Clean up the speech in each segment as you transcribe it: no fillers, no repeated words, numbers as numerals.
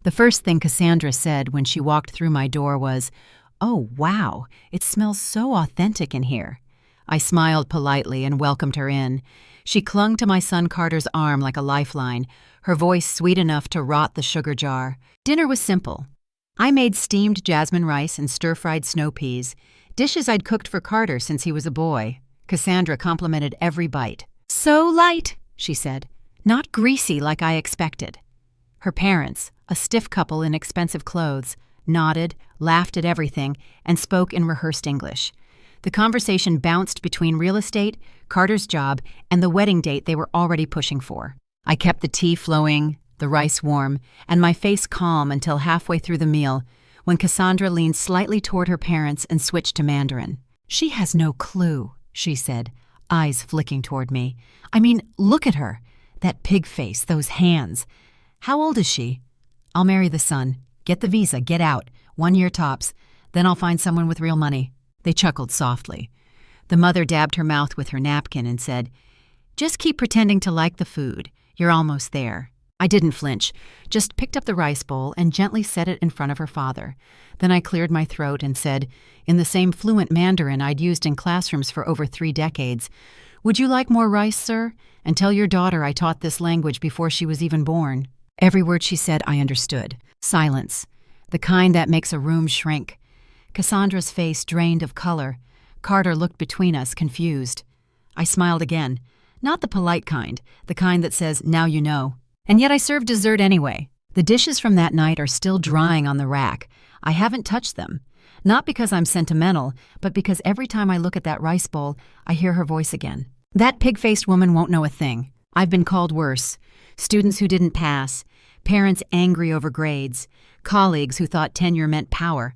The first thing Cassandra said when she walked through my door was, "Oh, wow, it smells so authentic in here." I smiled politely and welcomed her in. She clung to my son Carter's arm like a lifeline, her voice sweet enough to rot the sugar jar. Dinner was simple. I made steamed jasmine rice and stir-fried snow peas, dishes I'd cooked for Carter since he was a boy. Cassandra complimented every bite. "So light," she said. "Not greasy like I expected." Her parents, a stiff couple in expensive clothes, nodded, laughed at everything, and spoke in rehearsed English. The conversation bounced between real estate, Carter's job, and the wedding date they were already pushing for. I kept the tea flowing, the rice warm, and my face calm until halfway through the meal, when Cassandra leaned slightly toward her parents and switched to Mandarin. "She has no clue," she said, eyes flicking toward me. "I mean, look at her. That pig face, those hands. How old is she?" "I'll marry the son. Get the visa, get out. 1 year tops. Then I'll find someone with real money." They chuckled softly. The mother dabbed her mouth with her napkin and said, "Just keep pretending to like the food. You're almost there." I didn't flinch, just picked up the rice bowl and gently set it in front of her father. Then I cleared my throat and said, in the same fluent Mandarin I'd used in classrooms for over 3 decades, "Would you like more rice, sir? And tell your daughter I taught this language before she was even born." Every word she said I understood. Silence. The kind that makes a room shrink. Cassandra's face drained of color. Carter looked between us, confused. I smiled again. Not the polite kind, the kind that says, "Now you know." And yet I served dessert anyway. The dishes from that night are still drying on the rack. I haven't touched them. Not because I'm sentimental, but because every time I look at that rice bowl, I hear her voice again. That pig-faced woman won't know a thing. I've been called worse. Students who didn't pass, parents angry over grades, colleagues who thought tenure meant power.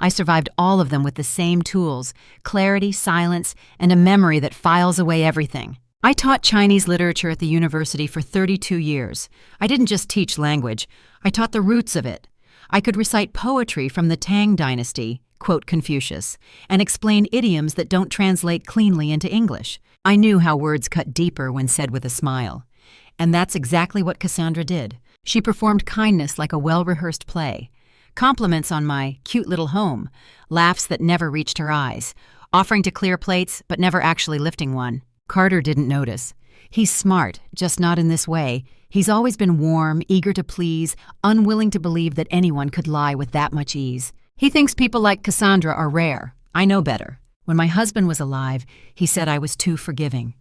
I survived all of them with the same tools: clarity, silence, and a memory that files away everything. I taught Chinese literature at the university for 32 years. I didn't just teach language. I taught the roots of it. I could recite poetry from the Tang dynasty, quote Confucius, and explain idioms that don't translate cleanly into English. I knew how words cut deeper when said with a smile. And that's exactly what Cassandra did. She performed kindness like a well-rehearsed play. Compliments on my cute little home, laughs that never reached her eyes, offering to clear plates but never actually lifting one. Carter didn't notice. He's smart, just not in this way. He's always been warm, eager to please, unwilling to believe that anyone could lie with that much ease. He thinks people like Cassandra are rare. I know better. When my husband was alive, he said I was too forgiving.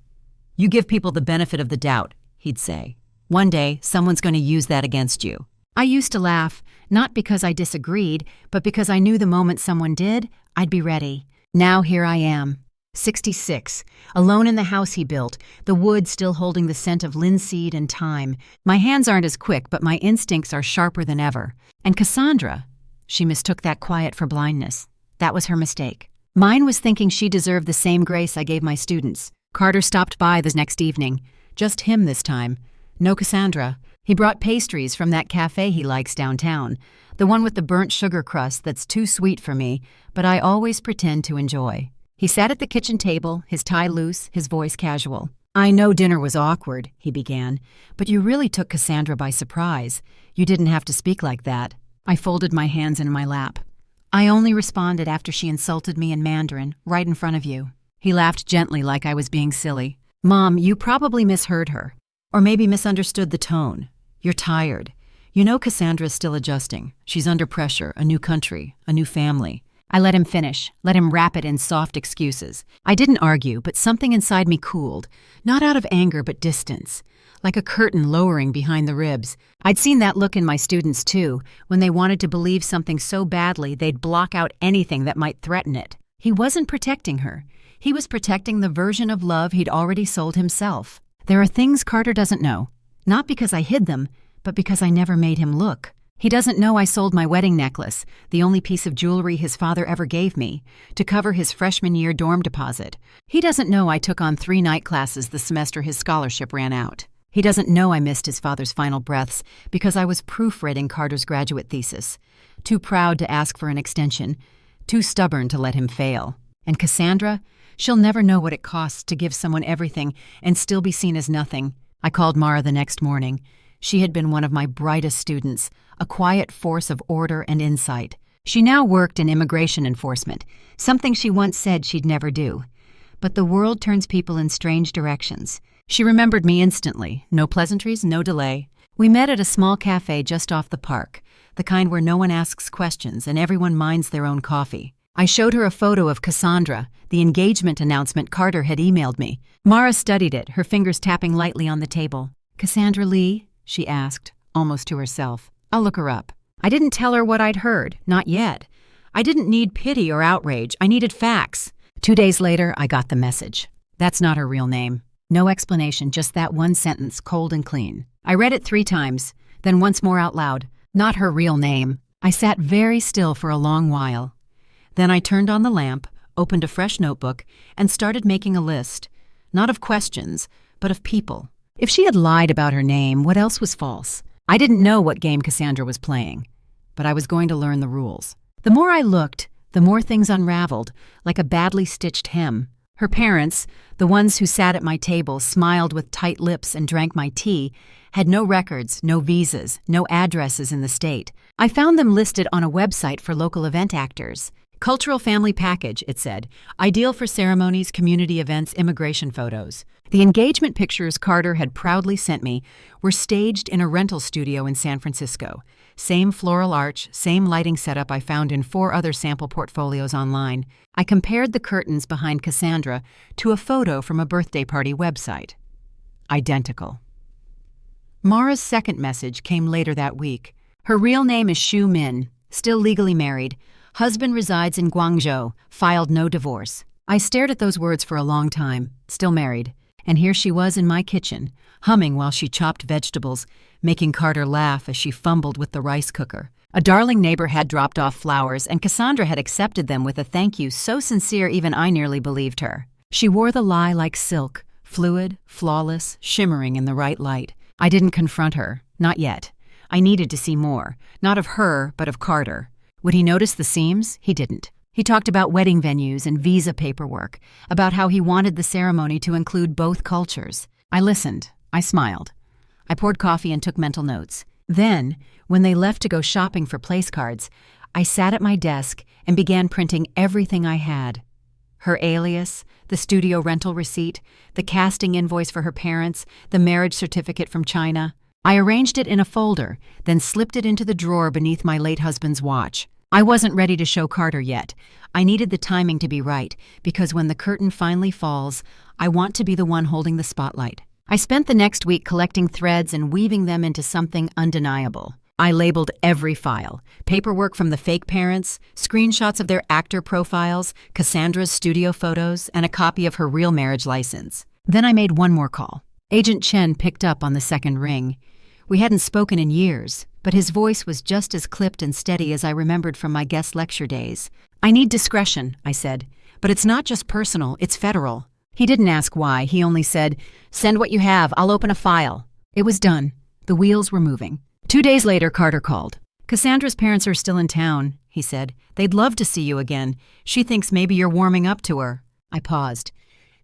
"You give people the benefit of the doubt," he'd say. "One day, someone's going to use that against you." I used to laugh, not because I disagreed, but because I knew the moment someone did, I'd be ready. Now here I am. 66, alone in the house he built, the wood still holding the scent of linseed and thyme. My hands aren't as quick, but my instincts are sharper than ever. And Cassandra, she mistook that quiet for blindness. That was her mistake. Mine was thinking she deserved the same grace I gave my students. Carter stopped by the next evening. Just him this time. No Cassandra. He brought pastries from that cafe he likes downtown, the one with the burnt sugar crust that's too sweet for me, but I always pretend to enjoy. He sat at the kitchen table, his tie loose, his voice casual. "I know dinner was awkward," he began, "but you really took Cassandra by surprise. You didn't have to speak like that." I folded my hands in my lap. "I only responded after she insulted me in Mandarin, right in front of you." He laughed gently like I was being silly. "Mom, you probably misheard her. Or maybe misunderstood the tone. You're tired. You know Cassandra's still adjusting. She's under pressure, a new country, a new family." I let him finish, let him wrap it in soft excuses. I didn't argue, but something inside me cooled, not out of anger but distance, like a curtain lowering behind the ribs. I'd seen that look in my students too, when they wanted to believe something so badly they'd block out anything that might threaten it. He wasn't protecting her. He was protecting the version of love he'd already sold himself. There are things Carter doesn't know, not because I hid them, but because I never made him look. He doesn't know I sold my wedding necklace, the only piece of jewelry his father ever gave me, to cover his freshman year dorm deposit. He doesn't know I took on 3 night classes the semester his scholarship ran out. He doesn't know I missed his father's final breaths because I was proofreading Carter's graduate thesis, too proud to ask for an extension, too stubborn to let him fail. And Cassandra, she'll never know what it costs to give someone everything and still be seen as nothing. I called Mara the next morning. She had been one of my brightest students, a quiet force of order and insight. She now worked in immigration enforcement, something she once said she'd never do. But the world turns people in strange directions. She remembered me instantly, no pleasantries, no delay. We met at a small cafe just off the park, the kind where no one asks questions and everyone minds their own coffee. I showed her a photo of Cassandra, the engagement announcement Carter had emailed me. Mara studied it, her fingers tapping lightly on the table. "Cassandra Lee?" she asked, almost to herself. "I'll look her up." I didn't tell her what I'd heard, not yet. I didn't need pity or outrage, I needed facts. 2 days later, I got the message. That's not her real name. No explanation, just that one sentence, cold and clean. I read it 3 times, then once more out loud. Not her real name. I sat very still for a long while. Then I turned on the lamp, opened a fresh notebook, and started making a list. Not of questions, but of people. If she had lied about her name, what else was false? I didn't know what game Cassandra was playing, but I was going to learn the rules. The more I looked, the more things unraveled, like a badly stitched hem. Her parents, the ones who sat at my table, smiled with tight lips and drank my tea, had no records, no visas, no addresses in the state. I found them listed on a website for local event actors. Cultural family package, it said. Ideal for ceremonies, community events, immigration photos. The engagement pictures Carter had proudly sent me were staged in a rental studio in San Francisco. Same floral arch, same lighting setup I found in 4 other sample portfolios online. I compared the curtains behind Cassandra to a photo from a birthday party website. Identical. Mara's second message came later that week. Her real name is Xu Min, still legally married. Husband resides in Guangzhou, filed no divorce. I stared at those words for a long time, still married. And here she was in my kitchen, humming while she chopped vegetables, making Carter laugh as she fumbled with the rice cooker. A darling neighbor had dropped off flowers, and Cassandra had accepted them with a thank you so sincere even I nearly believed her. She wore the lie like silk, fluid, flawless, shimmering in the right light. I didn't confront her, not yet. I needed to see more, not of her, but of Carter. Would he notice the seams? He didn't. He talked about wedding venues and visa paperwork, about how he wanted the ceremony to include both cultures. I listened. I smiled. I poured coffee and took mental notes. Then, when they left to go shopping for place cards, I sat at my desk and began printing everything I had. Her alias, the studio rental receipt, the casting invoice for her parents, the marriage certificate from China. I arranged it in a folder, then slipped it into the drawer beneath my late husband's watch. I wasn't ready to show Carter yet. I needed the timing to be right, because when the curtain finally falls, I want to be the one holding the spotlight. I spent the next week collecting threads and weaving them into something undeniable. I labeled every file, paperwork from the fake parents, screenshots of their actor profiles, Cassandra's studio photos, and a copy of her real marriage license. Then I made one more call. Agent Chen picked up on the second ring. We hadn't spoken in years, but his voice was just as clipped and steady as I remembered from my guest lecture days. "I need discretion," I said, "but it's not just personal, it's federal." He didn't ask why, he only said, "Send what you have, I'll open a file." It was done. The wheels were moving. 2 days later, Carter called. "Cassandra's parents are still in town," he said. "They'd love to see you again. She thinks maybe you're warming up to her." I paused.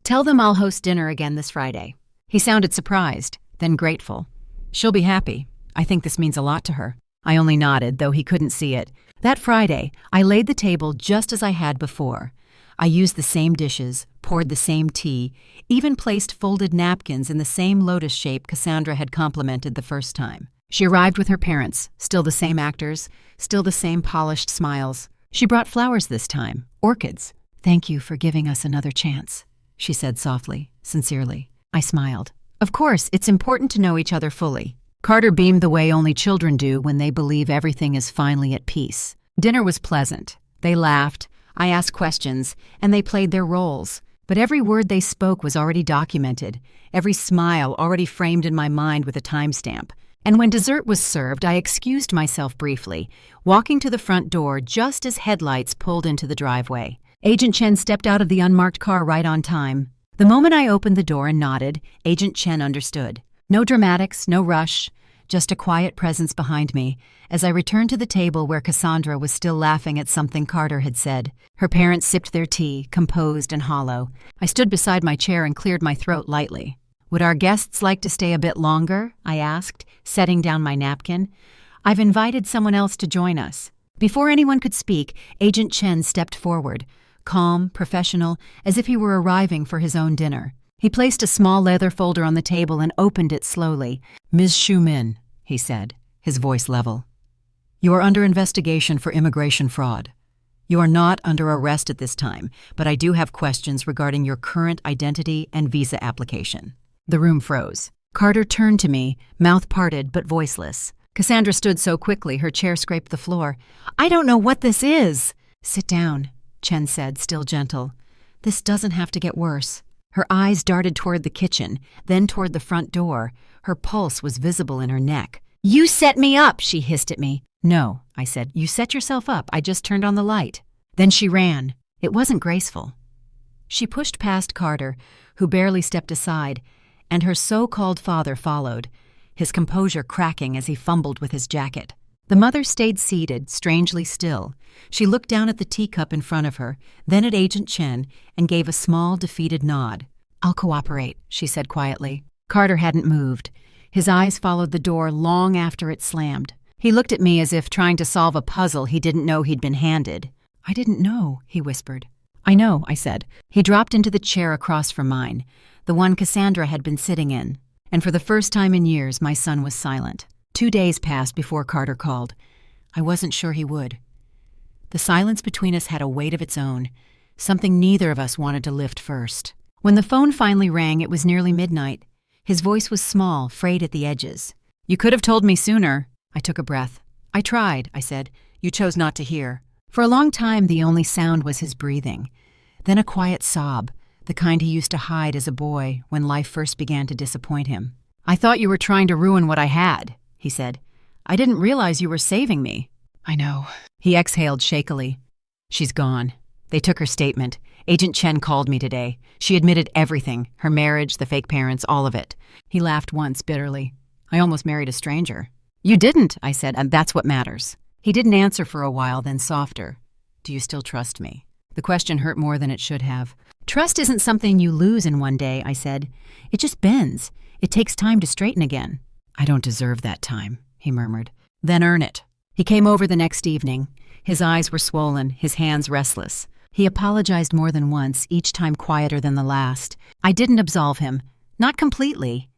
"Tell them I'll host dinner again this Friday." He sounded surprised, then grateful. "She'll be happy. I think this means a lot to her." I only nodded, though he couldn't see it. That Friday, I laid the table just as I had before. I used the same dishes, poured the same tea, even placed folded napkins in the same lotus shape Cassandra had complimented the first time. She arrived with her parents, still the same actors, still the same polished smiles. She brought flowers this time, orchids. "Thank you for giving us another chance," she said softly, sincerely. I smiled. Of course, it's important to know each other fully. Carter beamed the way only children do when they believe everything is finally at peace. Dinner was pleasant. They laughed, I asked questions, and they played their roles. But every word they spoke was already documented, every smile already framed in my mind with a timestamp. And when dessert was served, I excused myself briefly, walking to the front door just as headlights pulled into the driveway. Agent Chen stepped out of the unmarked car right on time. The moment I opened the door and nodded, Agent Chen understood. No dramatics, no rush, just a quiet presence behind me as I returned to the table where Cassandra was still laughing at something Carter had said. Her parents sipped their tea, composed and hollow. I stood beside my chair and cleared my throat lightly. Would our guests like to stay a bit longer? I asked, setting down my napkin. I've invited someone else to join us. Before anyone could speak, Agent Chen stepped forward, calm, professional, as if he were arriving for his own dinner. He placed a small leather folder on the table and opened it slowly. "Ms. Xu Min," he said, his voice level. "You are under investigation for immigration fraud. You are not under arrest at this time, but I do have questions regarding your current identity and visa application." The room froze. Carter turned to me, mouth parted but voiceless. Cassandra stood so quickly her chair scraped the floor. "I don't know what this is." "Sit down," Chen said, still gentle. "This doesn't have to get worse." Her eyes darted toward the kitchen, then toward the front door. Her pulse was visible in her neck. "You set me up," she hissed at me. "No," I said. "You set yourself up. I just turned on the light." Then she ran. It wasn't graceful. She pushed past Carter, who barely stepped aside, and her so-called father followed, his composure cracking as he fumbled with his jacket. The mother stayed seated, strangely still. She looked down at the teacup in front of her, then at Agent Chen, and gave a small, defeated nod. "I'll cooperate," she said quietly. Carter hadn't moved. His eyes followed the door long after it slammed. He looked at me as if trying to solve a puzzle he didn't know he'd been handed. "I didn't know," he whispered. "I know," I said. He dropped into the chair across from mine, the one Cassandra had been sitting in, and for the first time in years my son was silent. 2 days passed before Carter called. I wasn't sure he would. The silence between us had a weight of its own, something neither of us wanted to lift first. When the phone finally rang, it was nearly midnight. His voice was small, frayed at the edges. "You could have told me sooner." I took a breath. "I tried," I said. "You chose not to hear." For a long time, the only sound was his breathing. Then a quiet sob, the kind he used to hide as a boy when life first began to disappoint him. "I thought you were trying to ruin what I had," he said. "I didn't realize you were saving me." "I know." He exhaled shakily. "She's gone." They took her statement. Agent Chen called me today. She admitted everything, her marriage, the fake parents, all of it. He laughed once bitterly. "I almost married a stranger." "You didn't," I said, "and that's what matters." He didn't answer for a while, then softer. "Do you still trust me?" The question hurt more than it should have. "Trust isn't something you lose in one day," I said. "It just bends. It takes time to straighten again." "I don't deserve that time," he murmured. "Then earn it." He came over the next evening. His eyes were swollen, his hands restless. He apologized more than once, each time quieter than the last. I didn't absolve him. Not completely.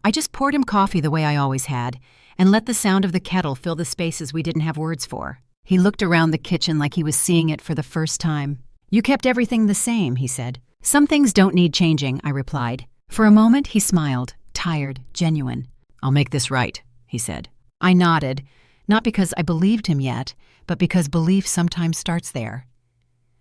I just poured him coffee the way I always had, and let the sound of the kettle fill the spaces we didn't have words for. He looked around the kitchen like he was seeing it for the first time. "You kept everything the same," he said. "Some things don't need changing," I replied. For a moment, he smiled, tired, genuine. "I'll make this right," he said. I nodded, not because I believed him yet, but because belief sometimes starts there.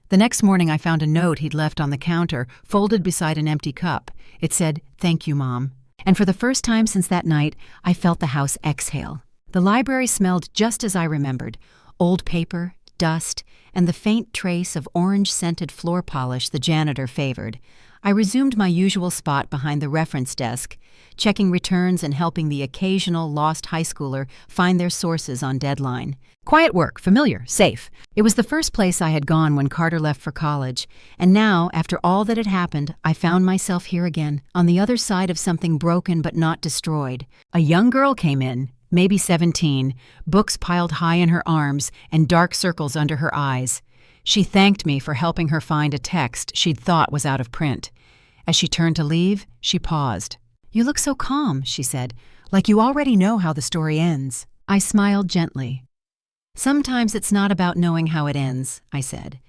The next morning, I found a note he'd left on the counter, folded beside an empty cup. It said, "Thank you, Mom." And for the first time since that night, I felt the house exhale. The library smelled just as I remembered. Old paper, dust, and the faint trace of orange-scented floor polish the janitor favored. I resumed my usual spot behind the reference desk, checking returns and helping the occasional lost high schooler find their sources on deadline. Quiet work, familiar, safe. It was the first place I had gone when Carter left for college, and now, after all that had happened, I found myself here again, on the other side of something broken but not destroyed. A young girl came in, maybe 17, books piled high in her arms and dark circles under her eyes. She thanked me for helping her find a text she'd thought was out of print. As she turned to leave, she paused. "You look so calm," she said, "like you already know how the story ends." I smiled gently. "Sometimes it's not about knowing how it ends," I said.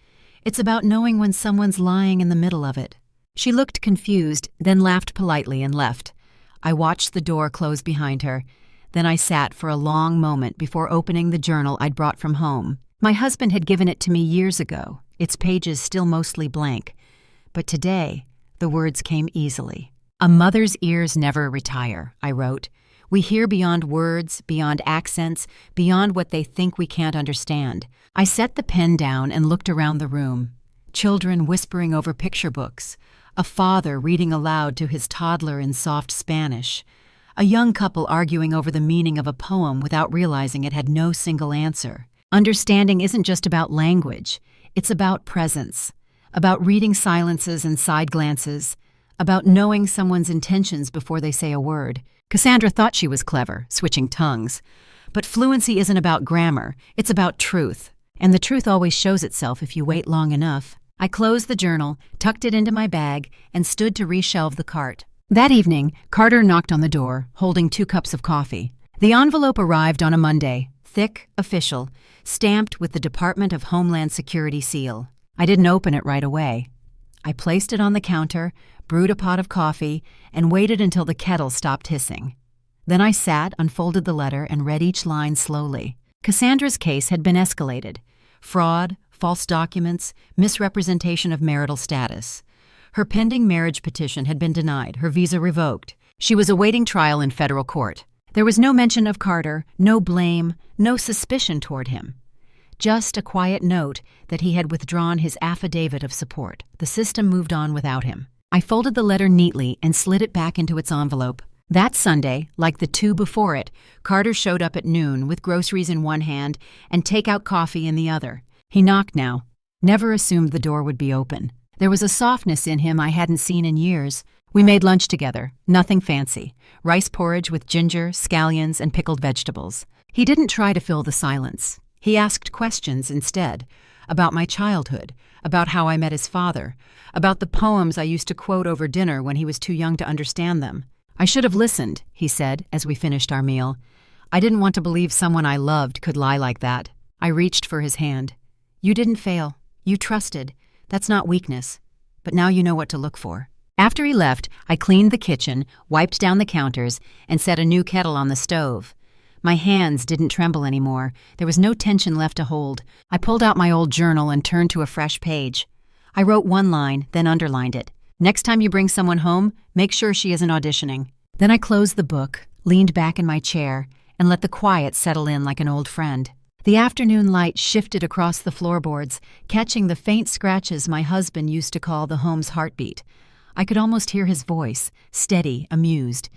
"It's about knowing when someone's lying in the middle of it." She looked confused, then laughed politely and left. I watched the door close behind her. Then I sat for a long moment before opening the journal I'd brought from home. My husband had given it to me years ago, its pages still mostly blank. But today, the words came easily. "A mother's ears never retire," I wrote. "We hear beyond words, beyond accents, beyond what they think we can't understand." I set the pen down and looked around the room. Children whispering over picture books, a father reading aloud to his toddler in soft Spanish, a young couple arguing over the meaning of a poem without realizing it had no single answer. Understanding isn't just about language. It's about presence, about reading silences and side glances, about knowing someone's intentions before they say a word. Cassandra thought she was clever, switching tongues. But fluency isn't about grammar, it's about truth. And the truth always shows itself if you wait long enough. I closed the journal, tucked it into my bag, and stood to reshelve the cart. That evening, Carter knocked on the door, holding 2 cups of coffee. The envelope arrived on a Monday, thick, official, stamped with the Department of Homeland Security seal. I didn't open it right away. I placed it on the counter, brewed a pot of coffee, and waited until the kettle stopped hissing. Then I sat, unfolded the letter, and read each line slowly. Cassandra's case had been escalated. Fraud, false documents, misrepresentation of marital status. Her pending marriage petition had been denied, her visa revoked. She was awaiting trial in federal court. There was no mention of Carter, no blame, no suspicion toward him. Just a quiet note that he had withdrawn his affidavit of support. The system moved on without him. I folded the letter neatly and slid it back into its envelope. That Sunday, like the 2 before it, Carter showed up at noon with groceries in one hand and takeout coffee in the other. He knocked now. Never assumed the door would be open. There was a softness in him I hadn't seen in years. We made lunch together, nothing fancy. Rice porridge with ginger, scallions, and pickled vegetables. He didn't try to fill the silence. He asked questions instead, about my childhood, about how I met his father, about the poems I used to quote over dinner when he was too young to understand them. I should have listened, he said as we finished our meal. I didn't want to believe someone I loved could lie like that. I reached for his hand. You didn't fail. You trusted. That's not weakness. But now you know what to look for. After he left, I cleaned the kitchen, wiped down the counters, and set a new kettle on the stove. My hands didn't tremble anymore. There was no tension left to hold. I pulled out my old journal and turned to a fresh page. I wrote one line, then underlined it. Next time you bring someone home, make sure she isn't auditioning. Then I closed the book, leaned back in my chair, and let the quiet settle in like an old friend. The afternoon light shifted across the floorboards, catching the faint scratches my husband used to call the home's heartbeat. I could almost hear his voice, steady, amused.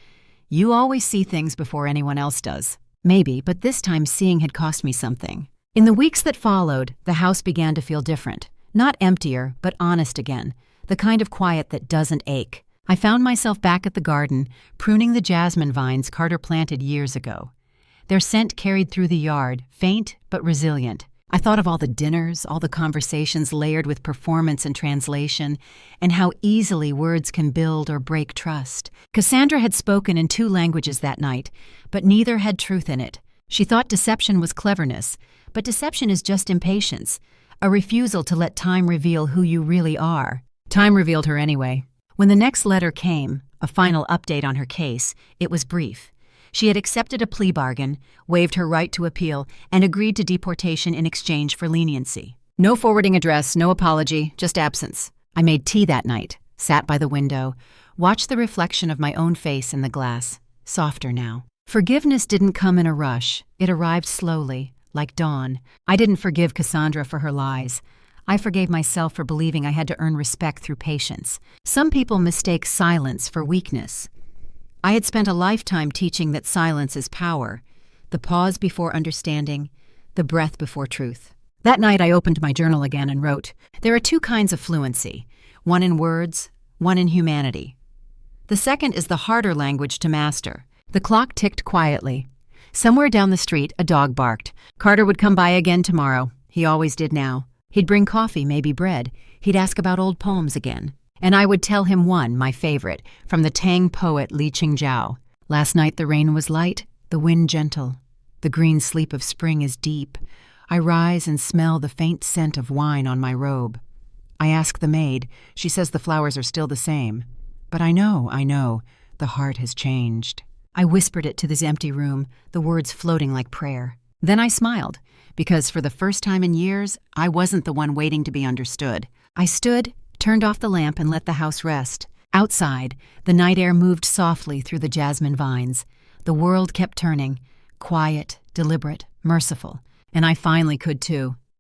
You always see things before anyone else does. Maybe, but this time seeing had cost me something. In the weeks that followed, the house began to feel different. Not emptier, but honest again. The kind of quiet that doesn't ache. I found myself back at the garden, pruning the jasmine vines Carter planted years ago. Their scent carried through the yard, faint but resilient. I thought of all the dinners, all the conversations layered with performance and translation, and how easily words can build or break trust. Cassandra had spoken in 2 languages that night, but neither had truth in it. She thought deception was cleverness, but deception is just impatience, a refusal to let time reveal who you really are. Time revealed her anyway. When the next letter came, a final update on her case, it was brief. She had accepted a plea bargain, waived her right to appeal, and agreed to deportation in exchange for leniency. No forwarding address, no apology, just absence. I made tea that night, sat by the window, watched the reflection of my own face in the glass, softer now. Forgiveness didn't come in a rush. It arrived slowly, like dawn. I didn't forgive Cassandra for her lies. I forgave myself for believing I had to earn respect through patience. Some people mistake silence for weakness. I had spent a lifetime teaching that silence is power, the pause before understanding, the breath before truth. That night I opened my journal again and wrote, there are 2 kinds of fluency, one in words, one in humanity. The second is the harder language to master. The clock ticked quietly. Somewhere down the street, a dog barked. Carter would come by again tomorrow. He always did now. He'd bring coffee, maybe bread. He'd ask about old poems again. And I would tell him one, my favorite, from the Tang poet Li Qingzhao. Last night the rain was light, the wind gentle. The green sleep of spring is deep. I rise and smell the faint scent of wine on my robe. I ask the maid. She says the flowers are still the same. But I know, the heart has changed. I whispered it to this empty room, the words floating like prayer. Then I smiled, because for the first time in years, I wasn't the one waiting to be understood. I stood, turned off the lamp, and let the house rest. Outside, the night air moved softly through the jasmine vines. The world kept turning, quiet, deliberate, merciful, and I finally could too.